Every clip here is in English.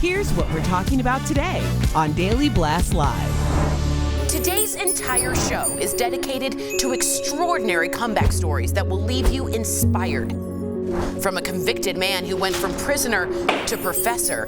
Here's what we're talking about today on Daily Blast Live. Today's entire show is dedicated to extraordinary comeback stories that will leave you inspired. From a convicted man who went from prisoner to professor,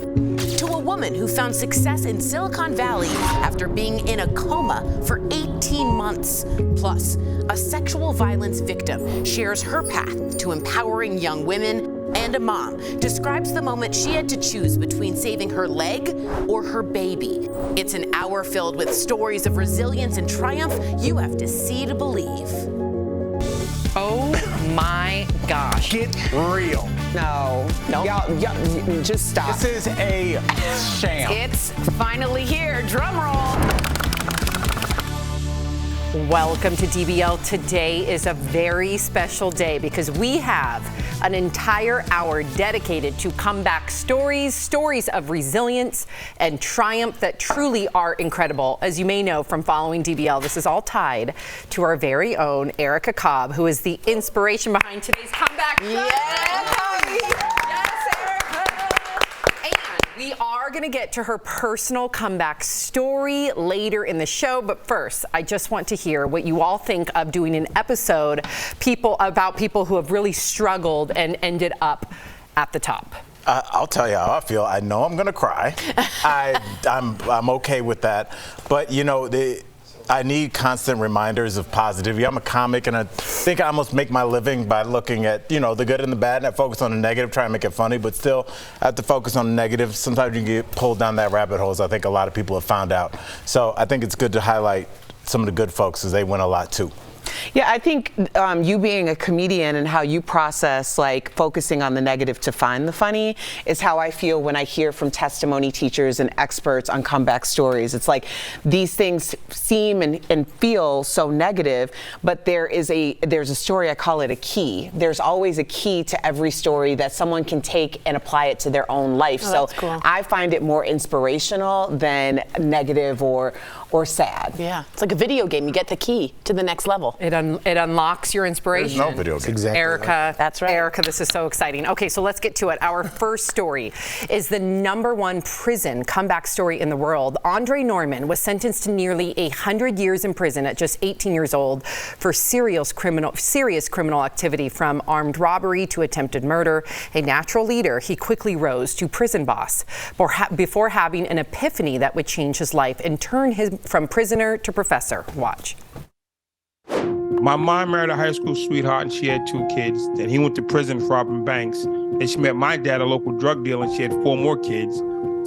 to a woman who found success in Silicon Valley after being in a coma for 18 months. Plus, a sexual violence victim shares her path to empowering young women, and a mom describes the moment she had to choose between saving her leg or her baby. It's an hour filled with stories of resilience and triumph you have to see to believe. Oh my gosh. Get real. No. Y'all, just stop. This is a sham. It's finally here. Drum roll. Welcome to DBL. Today is a very special day because we have an entire hour dedicated to comeback stories of resilience and triumph that truly are incredible. As you may know from following DBL, this is all tied to our very own Erica Cobb, who is the inspiration behind today's comeback. We are going to get to her personal comeback story later in the show, but first, I just want to hear what you all think of doing an episode about people who have really struggled and ended up at the top. I'll tell you how I feel. I know I'm going to cry. I'm okay with that, but you know, I need constant reminders of positivity. I'm a comic, and I think I almost make my living by looking at, you know, the good and the bad, and I focus on the negative, try and make it funny, but still I have to focus on the negative. Sometimes you get pulled down that rabbit hole, as I think a lot of people have found out. So I think it's good to highlight some of the good folks, because they win a lot too. Yeah, I think you being a comedian and how you process, like, focusing on the negative to find the funny is how I feel when I hear from testimony teachers and experts on comeback stories. It's like these things seem and feel so negative, but there's a story, I call it a key. There's always a key to every story that someone can take and apply it to their own life. Oh, so cool. I find it more inspirational than negative or sad. Yeah, it's like a video game. You get the key to the next level. It unlocks your inspiration. There's no video game. Exactly. Erica, That's right. Erica, this is so exciting. Okay, so let's get to it. Our first story is the #1 prison comeback story in the world. Andre Norman was sentenced to nearly 100 years in prison at just 18 years old for serious criminal activity, from armed robbery to attempted murder. A natural leader, he quickly rose to prison boss before having an epiphany that would change his life and turn him from prisoner to professor. Watch. My mom married a high school sweetheart, and she had 2 kids. Then he went to prison for robbing banks. Then she met my dad, a local drug dealer, and she had 4 more kids.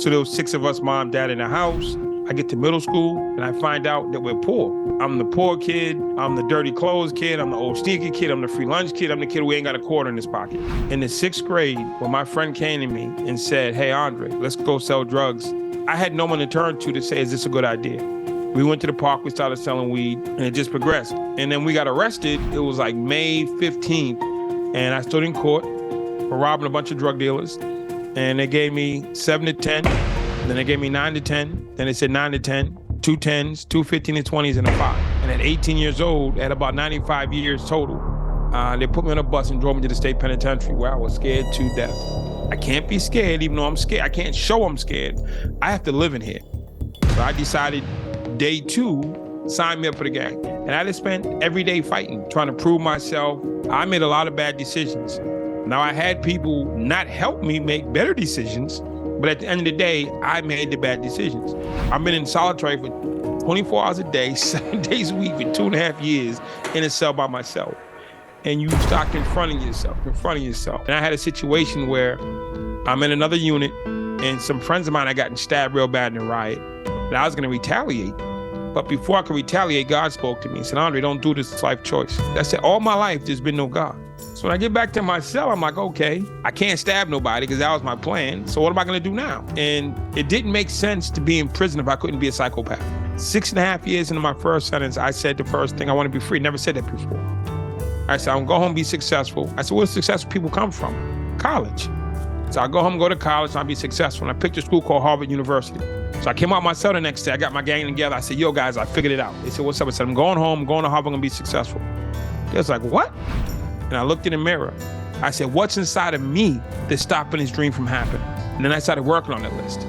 So there was 6 of us, mom, dad, in the house. I get to middle school, and I find out that we're poor. I'm the poor kid. I'm the dirty clothes kid. I'm the old sneaky kid. I'm the free lunch kid. I'm the kid who ain't got a quarter in his pocket. In the 6th grade, when my friend came to me and said, "Hey, Andre, let's go sell drugs," I had no one to turn to say, "Is this a good idea?" We went to the park, we started selling weed, and it just progressed. And then we got arrested. It was like May 15th, and I stood in court for robbing a bunch of drug dealers. And they gave me 7 to 10, then they gave me 9 to 10, then they said 9 to 10, 2 10s, 2 15 and 20s, and a 5. And at 18 years old, at about 95 years total, they put me on a bus and drove me to the state penitentiary, where I was scared to death. I can't be scared, even though I'm scared. I can't show I'm scared. I have to live in here. So I decided, day 2, sign me up for the gang. And I just spent every day fighting, trying to prove myself. I made a lot of bad decisions. Now, I had people not help me make better decisions, but at the end of the day, I made the bad decisions. I've been in solitary for 24 hours a day, 7 days a week for 2.5 years in a cell by myself. And you start confronting yourself. And I had a situation where I'm in another unit, and some friends of mine had gotten stabbed real bad in a riot, and I was gonna retaliate. But before I could retaliate, God spoke to me and said, "Andre, don't do this, it's life choice." I said, all my life, there's been no God. So when I get back to my cell, I'm like, okay, I can't stab nobody because that was my plan. So what am I gonna do now? And it didn't make sense to be in prison if I couldn't be a psychopath. 6.5 years into my first sentence, I said the first thing, I want to be free. Never said that before. I said, I'm gonna go home and be successful. I said, where do successful people come from? College. So I go home, go to college, and I'll be successful. And I picked a school called Harvard University. So I came out my cell the next day. I got my gang together. I said, yo, guys, I figured it out. They said, what's up? I said, I'm going home. I'm going to Harvard. I'm going to be successful. They was like, what? And I looked in the mirror. I said, what's inside of me that's stopping this dream from happening? And then I started working on that list.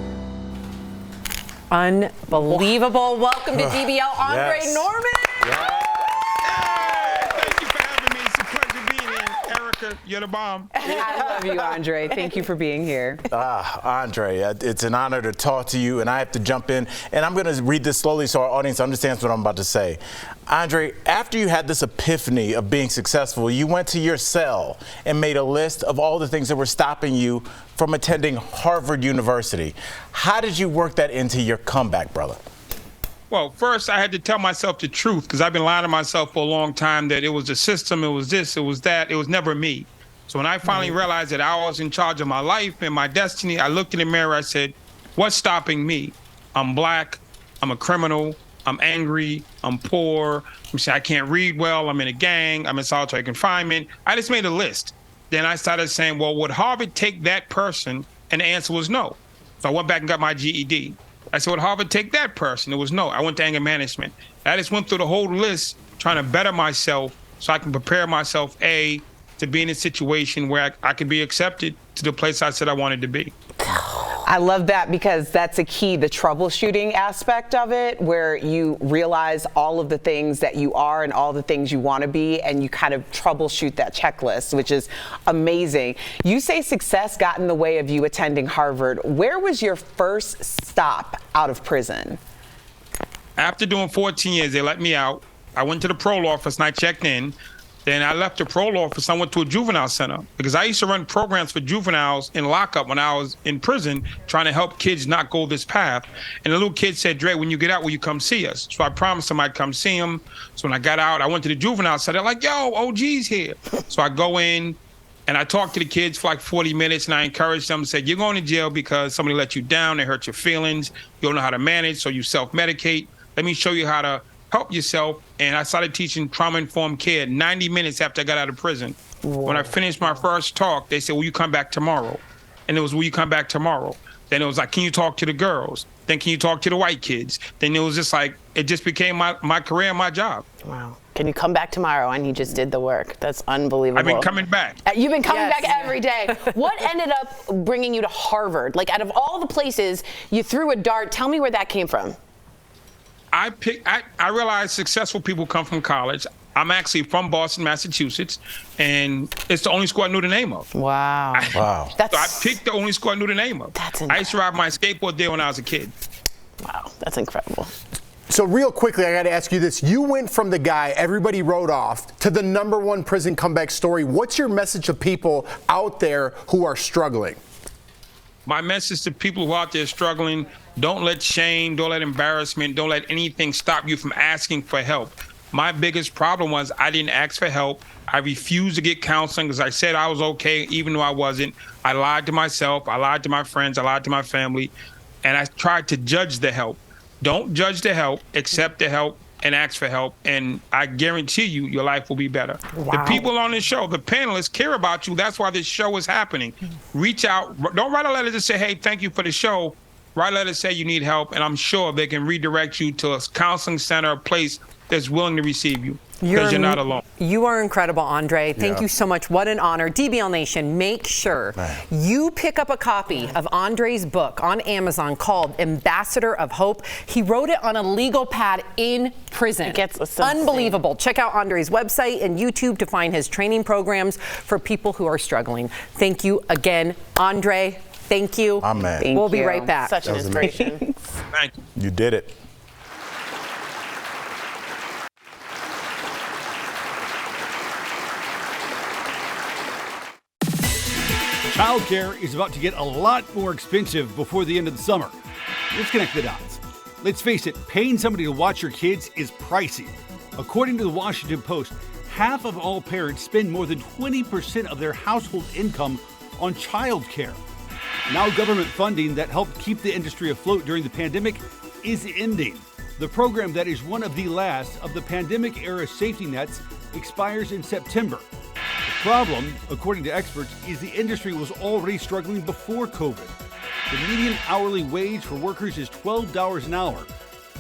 Unbelievable. Welcome to DBL, Andre Yes. Norman. Thank you for having me. It's a pleasure being here. Erica, you're the bomb. I love you, Andre. Thank you for being here. Andre, it's an honor to talk to you, and I have to jump in. And I'm going to read this slowly so our audience understands what I'm about to say. Andre, after you had this epiphany of being successful, you went to your cell and made a list of all the things that were stopping you from attending Harvard University. How did you work that into your comeback, brother? Well, first I had to tell myself the truth because I've been lying to myself for a long time that it was the system, it was this, it was that, it was never me. So when I finally realized that I was in charge of my life and my destiny, I looked in the mirror, I said, what's stopping me? I'm black, I'm a criminal, I'm angry, I'm poor, I can't read well, I'm in a gang, I'm in solitary confinement. I just made a list. Then I started saying, well, would Harvard take that person? And the answer was no. So I went back and got my GED. I said, would Harvard take that person? It was no. I went to anger management. I just went through the whole list trying to better myself so I can prepare myself, A, to be in a situation where I could be accepted to the place I said I wanted to be. I love that because that's a key, the troubleshooting aspect of it, where you realize all of the things that you are and all the things you want to be, and you kind of troubleshoot that checklist, which is amazing. You say success got in the way of you attending Harvard. Where was your first stop out of prison? After doing 14 years, they let me out. I went to the parole office and I checked in. Then I left the parole office. I went to a juvenile center because I used to run programs for juveniles in lockup when I was in prison, trying to help kids not go this path. And the little kid said, Dre, when you get out, will you come see us? So I promised him I'd come see him. So when I got out, I went to the juvenile center, like, yo, OG's here. So I go in and I talked to the kids for like 40 minutes and I encouraged them, said, you're going to jail because somebody let you down, they hurt your feelings, you don't know how to manage, so you self-medicate. Let me show you how to help yourself. And I started teaching trauma-informed care 90 minutes after I got out of prison. Whoa. When I finished my first talk, they said, will you come back tomorrow? And it was, will you come back tomorrow? Then it was like, can you talk to the girls? Then can you talk to the white kids? Then it was just like, it just became my career and my job. Wow. Can you come back tomorrow? And you just did the work. That's unbelievable. I've been coming back. You've been coming back every day. What ended up bringing you to Harvard? Like, out of all the places you threw a dart, tell me where that came from. I realized successful people come from college. I'm actually from Boston, Massachusetts, and it's the only school I knew the name of. Wow. So I picked the only school I knew the name of. That's I used to ride my skateboard there when I was a kid. Wow, that's incredible. So real quickly, I got to ask you this. You went from the guy everybody wrote off to the #1 prison comeback story. What's your message to people out there who are struggling? My message to people who are out there struggling, don't let shame, don't let embarrassment, don't let anything stop you from asking for help. My biggest problem was I didn't ask for help. I refused to get counseling because I said I was okay, even though I wasn't. I lied to myself. I lied to my friends. I lied to my family. And I tried to judge the help. Don't judge the help, accept the help, and ask for help. And I guarantee you, your life will be better. Wow. The people on this show, the panelists, care about you. That's why this show is happening. Reach out. Don't write a letter to say, hey, thank you for the show. Write a letter to say you need help, and I'm sure they can redirect you to a counseling center, a place that's willing to receive you. Because you're not alone. You are incredible, Andre. Thank you so much. What an honor. DBL Nation, make sure you pick up a copy of Andre's book on Amazon called Ambassador of Hope. He wrote it on a legal pad in prison. It gets unbelievable. Check out Andre's website and YouTube to find his training programs for people who are struggling. Thank you again, Andre. Thank you. Amen. We'll be right back. Such an inspiration. Thank you. You did it. Childcare is about to get a lot more expensive before the end of the summer. Let's connect the dots. Let's face it, paying somebody to watch your kids is pricey. According to the Washington Post, half of all parents spend more than 20% of their household income on childcare. Now government funding that helped keep the industry afloat during the pandemic is ending. The program that is one of the last of the pandemic-era safety nets expires in September. The problem, according to experts, is the industry was already struggling before COVID. The median hourly wage for workers is $12 an hour,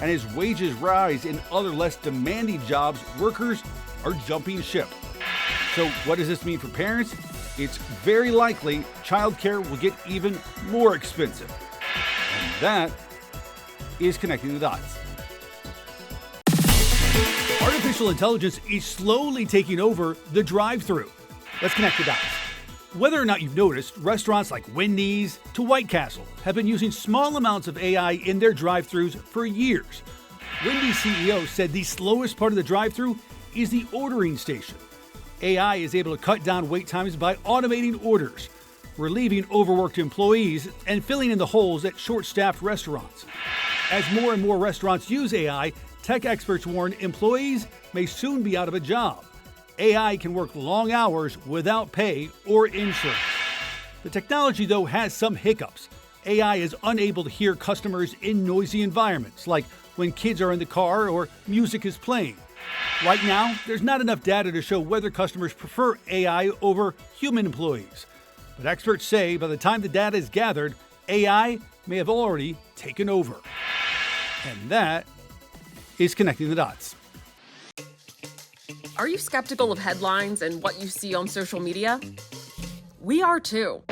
and as wages rise in other less demanding jobs, workers are jumping ship. So what does this mean for parents? It's very likely childcare will get even more expensive. And that is Connecting the Dots. Artificial intelligence is slowly taking over the drive-thru. Let's connect the dots. Whether or not you've noticed, restaurants like Wendy's to White Castle have been using small amounts of AI in their drive-thrus for years. Wendy's CEO said the slowest part of the drive-thru is the ordering station. AI is able to cut down wait times by automating orders, relieving overworked employees, and filling in the holes at short-staffed restaurants. As more and more restaurants use AI, tech experts warn employees may soon be out of a job. AI can work long hours without pay or insurance. The technology, though, has some hiccups. AI is unable to hear customers in noisy environments, like when kids are in the car or music is playing. Right now, there's not enough data to show whether customers prefer AI over human employees. But experts say by the time the data is gathered, AI may have already taken over. And that is Connecting the Dots. Are you skeptical of headlines and what you see on social media? We are too.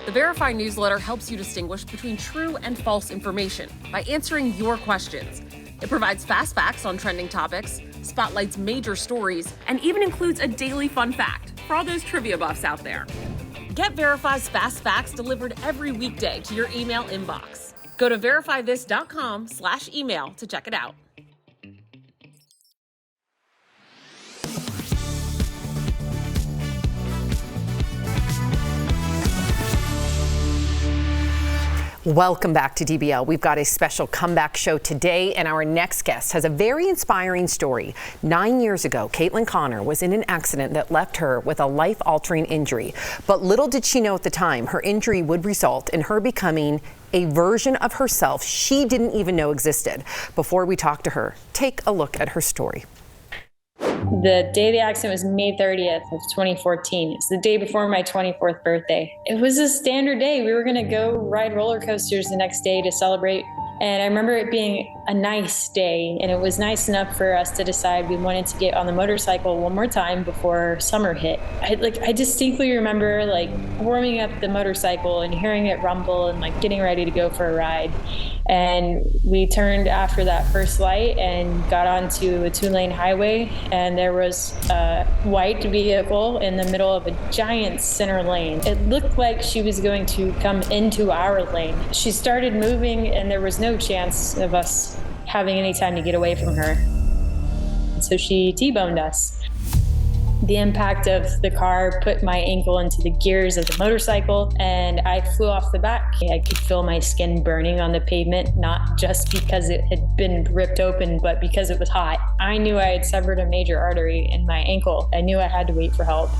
The Verify newsletter helps you distinguish between true and false information by answering your questions. It provides fast facts on trending topics, spotlights major stories, and even includes a daily fun fact for all those trivia buffs out there. Get Verify's fast facts delivered every weekday to your email inbox. Go to verifythis.com/email to check it out. Welcome back to DBL. We've got a special comeback show today, and our next guest has a very inspiring story. 9 years ago, Caitlin Connor was in an accident that left her with a life-altering injury. But little did she know at the time, her injury would result in her becoming a version of herself she didn't even know existed. Before we talk to her, take a look at her story. The day of the accident was May 30th of 2014. It's the day before my 24th birthday. It was a standard day. We were going to go ride roller coasters the next day to celebrate. And I remember it being a nice day, and it was nice enough for us to decide we wanted to get on the motorcycle one more time before summer hit. I distinctly remember warming up the motorcycle and hearing it rumble and getting ready to go for a ride. And we turned after that first light and got onto a 2-lane highway, and there was a white vehicle in the middle of a giant center lane. It looked like she was going to come into our lane. She started moving, and there was no chance of us having any time to get away from her. So she T-boned us. The impact of the car put my ankle into the gears of the motorcycle, and I flew off the back. I could feel my skin burning on the pavement, not just because it had been ripped open, but because it was hot. I knew I had severed a major artery in my ankle. I knew I had to wait for help.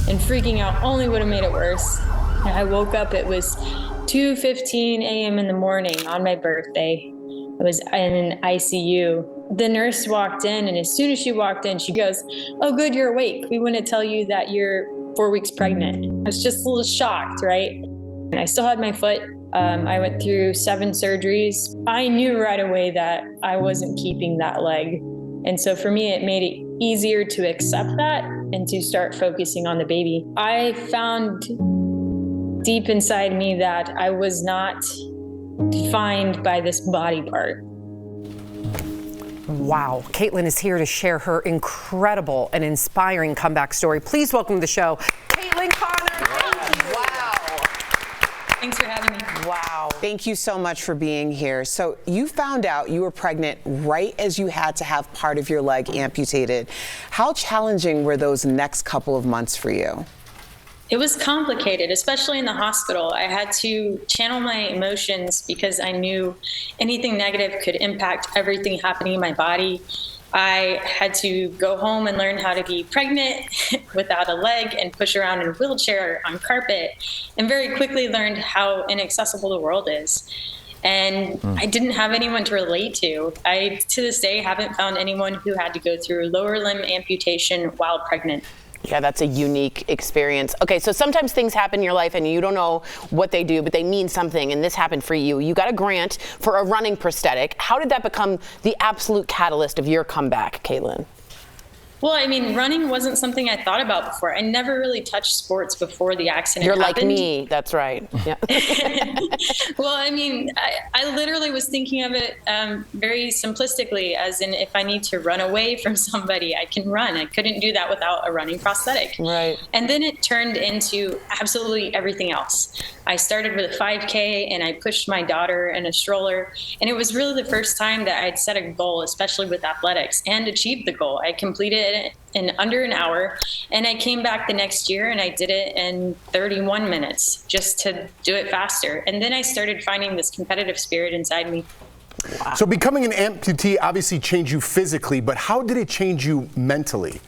And freaking out only would have made it worse. I woke up, it was 2:15 a.m. in the morning on my birthday. I was in an ICU. The nurse walked in, and as soon as she walked in, she goes, "Oh, good, you're awake. We want to tell you that you're 4 weeks pregnant." I was just a little shocked, right? And I still had my foot. I went through 7 surgeries. I knew right away that I wasn't keeping that leg. And so for me, it made it easier to accept that and to start focusing on the baby. I found deep inside me that I was not defined by this body part. Wow. Caitlin is here to share her incredible and inspiring comeback story. Please welcome to the show, Caitlin Connor. Thank you. Wow. Thanks for having me. Wow. Thank you so much for being here. So you found out you were pregnant right as you had to have part of your leg amputated. How challenging were those next couple of months for you? It was complicated, especially in the hospital. I had to channel my emotions because I knew anything negative could impact everything happening in my body. I had to go home and learn how to be pregnant without a leg and push around in a wheelchair on carpet, and very quickly learned how inaccessible the world is. And I didn't have anyone to relate to. I, to this day, haven't found anyone who had to go through lower limb amputation while pregnant. Yeah, that's a unique experience. Okay, so sometimes things happen in your life and you don't know what they do, but they mean something, and this happened for you. You got a grant for a running prosthetic. How did that become the absolute catalyst of your comeback, Caitlin? Well, I mean, running wasn't something I thought about before. I never really touched sports before the accident You're happened. like me. That's right. Yeah. Well, I mean, I literally was thinking of it very simplistically, as in if I need to run away from somebody, I can run. I couldn't do that without a running prosthetic. Right. And then it turned into absolutely everything else. I started with a 5K and I pushed my daughter in a stroller. And it was really the first time that I'd set a goal, especially with athletics, and achieved the goal. I completed it in under an hour, and I came back the next year and I did it in 31 minutes just to do it faster. And then I started finding this competitive spirit inside me. Wow. So becoming an amputee obviously changed you physically, but how did it change you mentally?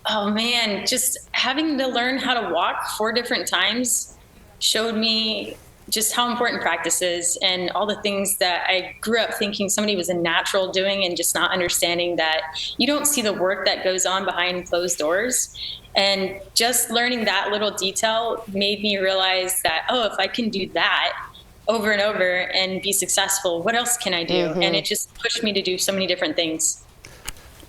Oh man, just having to learn how to walk 4 different times showed me just how important practice is, and all the things that I grew up thinking somebody was a natural doing, and just not understanding that you don't see the work that goes on behind closed doors. And just learning that little detail made me realize that, oh, if I can do that over and over and be successful, what else can I do? Mm-hmm. And it just pushed me to do so many different things.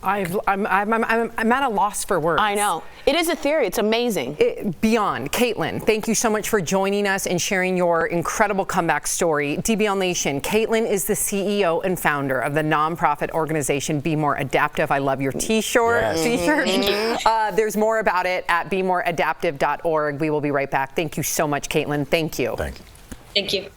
I'm at a loss for words. I know. It is a theory. It's amazing. Beyond. Caitlin, thank you so much for joining us and sharing your incredible comeback story. DBL Nation, Caitlin is the CEO and founder of the nonprofit organization Be More Adaptive. I love your t-shirt. Yes. There's more about it at bemoreadaptive.org. We will be right back. Thank you so much, Caitlin. Thank you. Thank you. Thank you.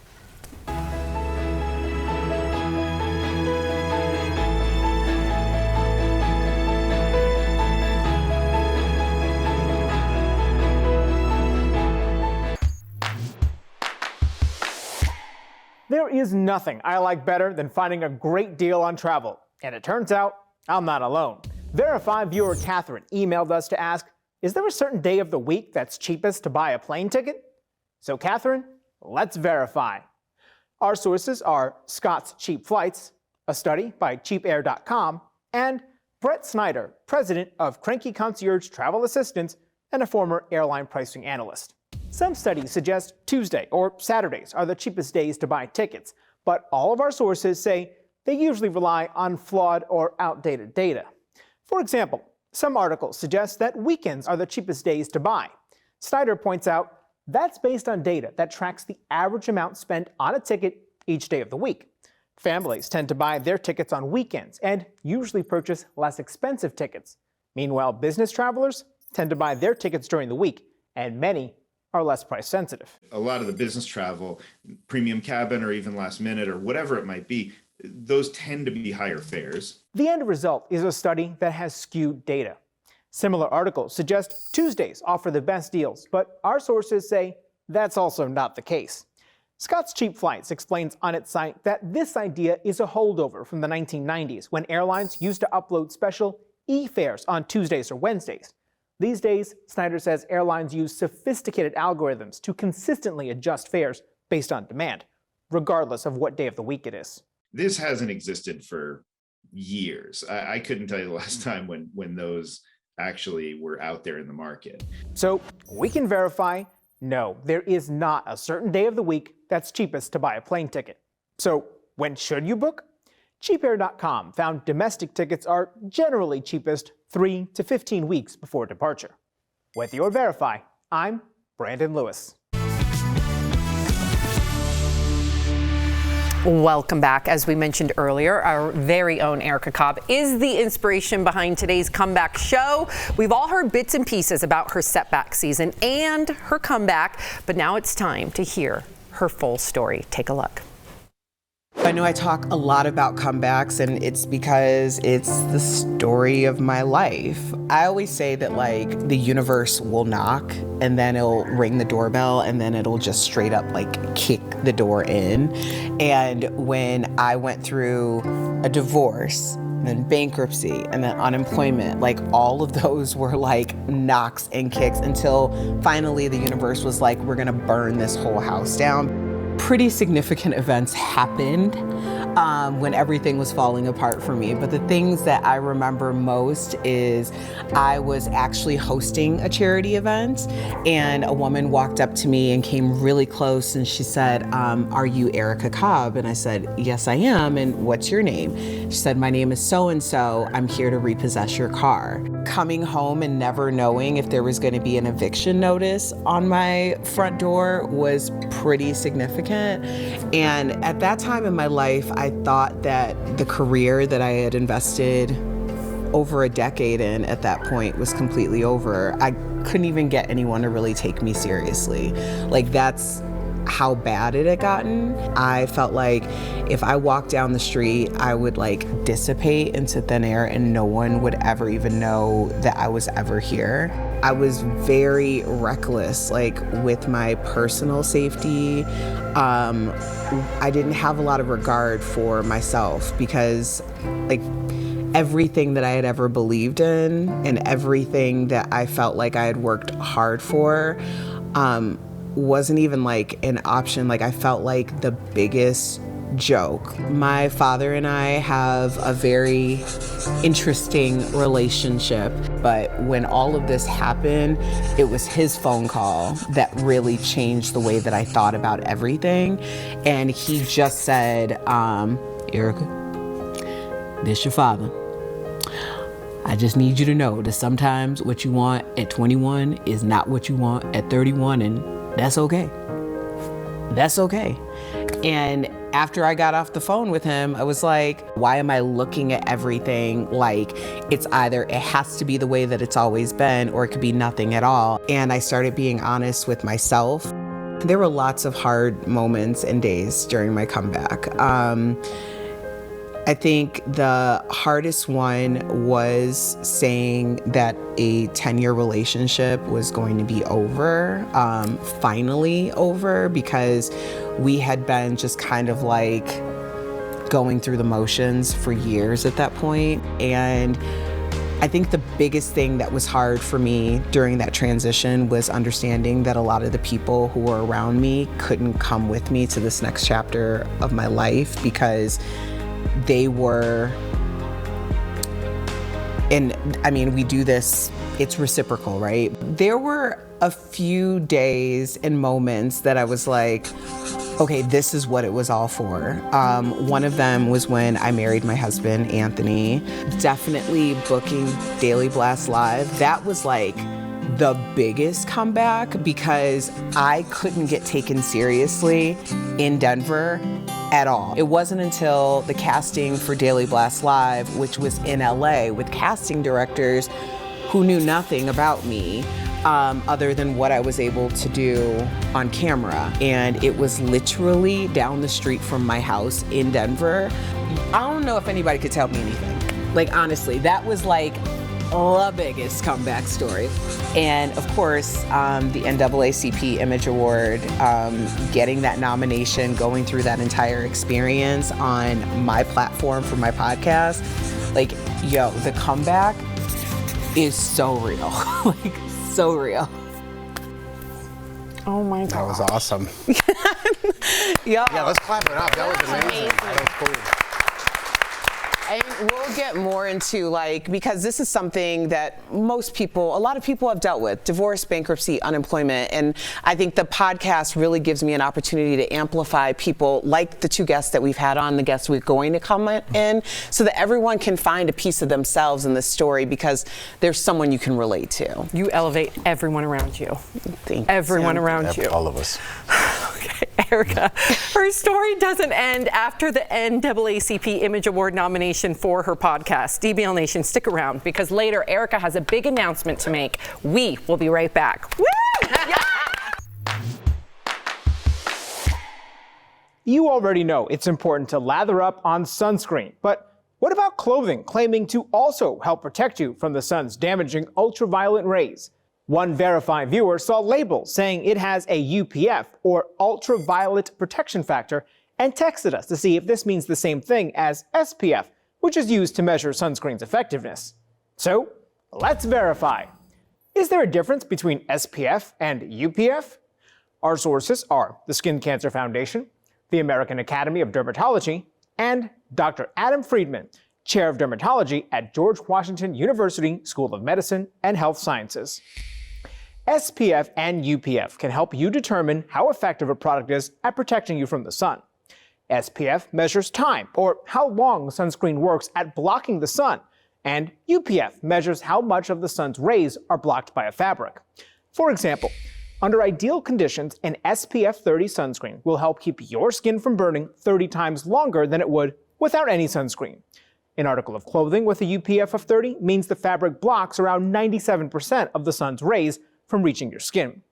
There is nothing I like better than finding a great deal on travel. And it turns out I'm not alone. Verify viewer Catherine emailed us to ask, is there a certain day of the week that's cheapest to buy a plane ticket? So Catherine, let's verify. Our sources are Scott's Cheap Flights, a study by cheapair.com, and Brett Snyder, president of Cranky Concierge Travel Assistance and a former airline pricing analyst. Some studies suggest Tuesday or Saturdays are the cheapest days to buy tickets, but all of our sources say they usually rely on flawed or outdated data. For example, some articles suggest that weekends are the cheapest days to buy. Snyder points out that's based on data that tracks the average amount spent on a ticket each day of the week. Families tend to buy their tickets on weekends and usually purchase less expensive tickets. Meanwhile, business travelers tend to buy their tickets during the week, and many are less price sensitive. A lot of the business travel, premium cabin or even last minute or whatever it might be, those tend to be higher fares. The end result is a study that has skewed data. Similar articles suggest Tuesdays offer the best deals, but our sources say that's also not the case. Scott's Cheap Flights explains on its site that this idea is a holdover from the 1990s when airlines used to upload special e-fares on Tuesdays or Wednesdays. These days, Snyder says airlines use sophisticated algorithms to consistently adjust fares based on demand, regardless of what day of the week it is. This hasn't existed for years. I couldn't tell you the last time when those actually were out there in the market. So we can verify, no, there is not a certain day of the week that's cheapest to buy a plane ticket. So when should you book? Cheapair.com found domestic tickets are generally cheapest 3 to 15 weeks before departure. With your Verify, I'm Brandon Lewis. Welcome back. As we mentioned earlier, our very own Erica Cobb is the inspiration behind today's comeback show. We've all heard bits and pieces about her setback season and her comeback, but now it's time to hear her full story. Take a look. I know I talk a lot about comebacks, and it's because it's the story of my life. I always say that, like, the universe will knock, and then it'll ring the doorbell, and then it'll just straight up, like, kick the door in. And when I went through a divorce, then bankruptcy, and then unemployment, like, all of those were, like, knocks and kicks until finally the universe was like, we're gonna burn this whole house down. Pretty significant events happened. when everything was falling apart for me. But the things that I remember most is I was actually hosting a charity event, and a woman walked up to me and came really close, and she said, are you Erica Cobb? And I said, yes, I am. And what's your name? She said, my name is so-and-so. I'm here to repossess your car. Coming home and never knowing if there was going to be an eviction notice on my front door was pretty significant. And at that time in my life, I thought that the career that I had invested over a decade in at that point was completely over. I couldn't even get anyone to really take me seriously. Like, that's how bad it had gotten. I felt like if I walked down the street, I would like dissipate into thin air and no one would ever even know that I was ever here. I was very reckless, like with my personal safety. I didn't have a lot of regard for myself because like everything that I had ever believed in and everything that I felt like I had worked hard for, wasn't even like an option. Like I felt like the biggest joke. My father and I have a very interesting relationship, but when all of this happened, it was his phone call that really changed the way that I thought about everything. And he just said, Erica, this your father. I just need you to know that sometimes what you want at 21 is not what you want at 31, and that's okay. That's okay. And after I got off the phone with him, I was like, why am I looking at everything like it's either it has to be the way that it's always been or it could be nothing at all? And I started being honest with myself. There were lots of hard moments and days during my comeback. I think the hardest one was saying that a 10-year relationship was going to be over, finally over, because we had been just kind of like going through the motions for years at that point. And I think the biggest thing that was hard for me during that transition was understanding that a lot of the people who were around me couldn't come with me to this next chapter of my life because they were, and I mean, we do this, it's reciprocal, right? There were a few days and moments that I was like, okay, this is what it was all for. One of them was when I married my husband, Anthony. Definitely booking Daily Blast Live. That was like the biggest comeback because I couldn't get taken seriously in Denver at all. It wasn't until the casting for Daily Blast Live, which was in LA with casting directors who knew nothing about me other than what I was able to do on camera. And it was literally down the street from my house in Denver. I don't know if anybody could tell me anything. Like, honestly, that was like the biggest comeback story. And of course, the NAACP Image Award, getting that nomination, going through that entire experience on my platform for my podcast, like, yo, the comeback is so real, like so real. Oh my God. That was awesome. Yeah, let's clap it up. That was amazing. That was cool. And we'll get more into like, because this is something that a lot of people have dealt with, divorce, bankruptcy, unemployment. And I think the podcast really gives me an opportunity to amplify people like the two guests that we've had on, the guests we're going to come in, so that everyone can find a piece of themselves in this story because there's someone you can relate to. You elevate everyone around you. Thank everyone you. around you. All of us. Okay, Erica, her story doesn't end after the NAACP Image Award nomination for her podcast. DBL Nation, stick around because later Erica has a big announcement to make. We will be right back. Woo! Yeah! You already know it's important to lather up on sunscreen, but what about clothing claiming to also help protect you from the sun's damaging ultraviolet rays? One verified viewer saw labels saying it has a UPF, or ultraviolet protection factor, and texted us to see if this means the same thing as SPF, which is used to measure sunscreen's effectiveness. So, let's verify. Is there a difference between SPF and UPF? Our sources are the Skin Cancer Foundation, the American Academy of Dermatology, and Dr. Adam Friedman, Chair of Dermatology at George Washington University School of Medicine and Health Sciences. SPF and UPF can help you determine how effective a product is at protecting you from the sun. SPF measures time, or how long sunscreen works at blocking the sun, and UPF measures how much of the sun's rays are blocked by a fabric. For example, under ideal conditions, an SPF 30 sunscreen will help keep your skin from burning 30 times longer than it would without any sunscreen. An article of clothing with a UPF of 30 means the fabric blocks around 97% of the sun's rays from reaching your skin.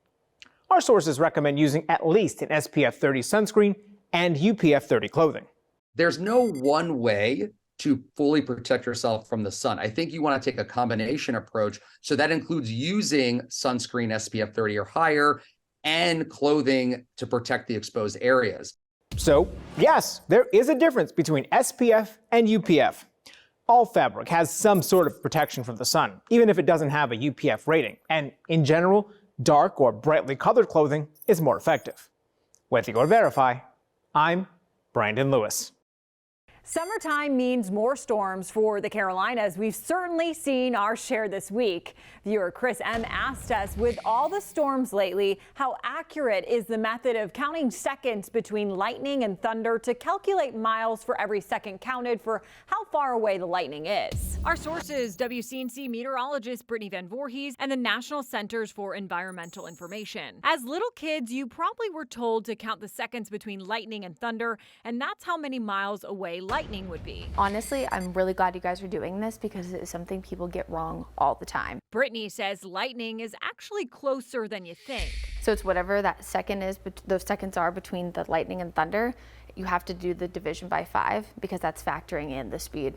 Our sources recommend using at least an SPF 30 sunscreen and UPF 30 clothing. There's no one way to fully protect yourself from the sun. I think you want to take a combination approach. So that includes using sunscreen SPF 30 or higher and clothing to protect the exposed areas. So, yes, there is a difference between SPF and UPF. All fabric has some sort of protection from the sun, even if it doesn't have a UPF rating. And in general, dark or brightly colored clothing is more effective. With your Verify, I'm Brandon Lewis. Summertime means more storms for the Carolinas. We've certainly seen our share this week. Viewer Chris M. asked us, with all the storms lately, how accurate is the method of counting seconds between lightning and thunder to calculate miles for every second counted for how far away the lightning is? Our sources, WCNC meteorologist Brittany Van Voorhees and the National Centers for Environmental Information. As little kids, you probably were told to count the seconds between lightning and thunder, and that's how many miles away lightning would be. Honestly, I'm really glad you guys are doing this because it is something people get wrong all the time. Brittany says lightning is actually closer than you think. So it's whatever that second is, but those seconds are between the lightning and thunder. You have to do the division by 5 because that's factoring in the speed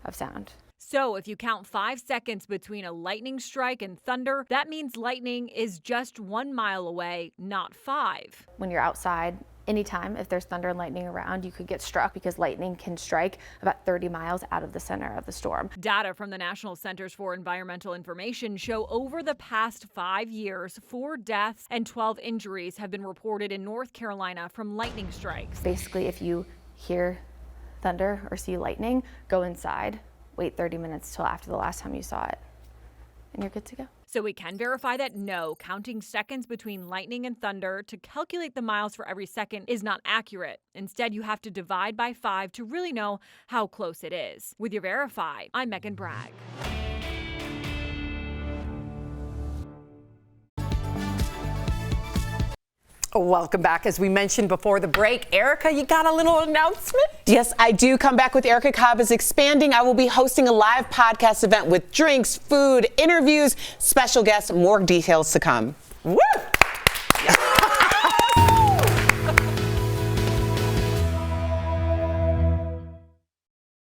of sound. So if you count 5 seconds between a lightning strike and thunder, that means lightning is just 1 mile away, not 5. When you're outside, anytime, if there's thunder and lightning around, you could get struck because lightning can strike about 30 miles out of the center of the storm. Data from the National Centers for Environmental Information show over the past 5 years, 4 deaths and 12 injuries have been reported in North Carolina from lightning strikes. Basically, if you hear thunder or see lightning, go inside, wait 30 minutes till after the last time you saw it, and you're good to go. So we can verify that no, counting seconds between lightning and thunder to calculate the miles for every second is not accurate. Instead, you have to divide by 5 to really know how close it is. With your Verify, I'm Megan Bragg. Welcome back. As we mentioned before the break, Erica, you got a little announcement? Yes, I do. Come Back with Erica Cobb is expanding. I will be hosting a live podcast event with drinks, food, interviews, special guests, more details to come. Woo!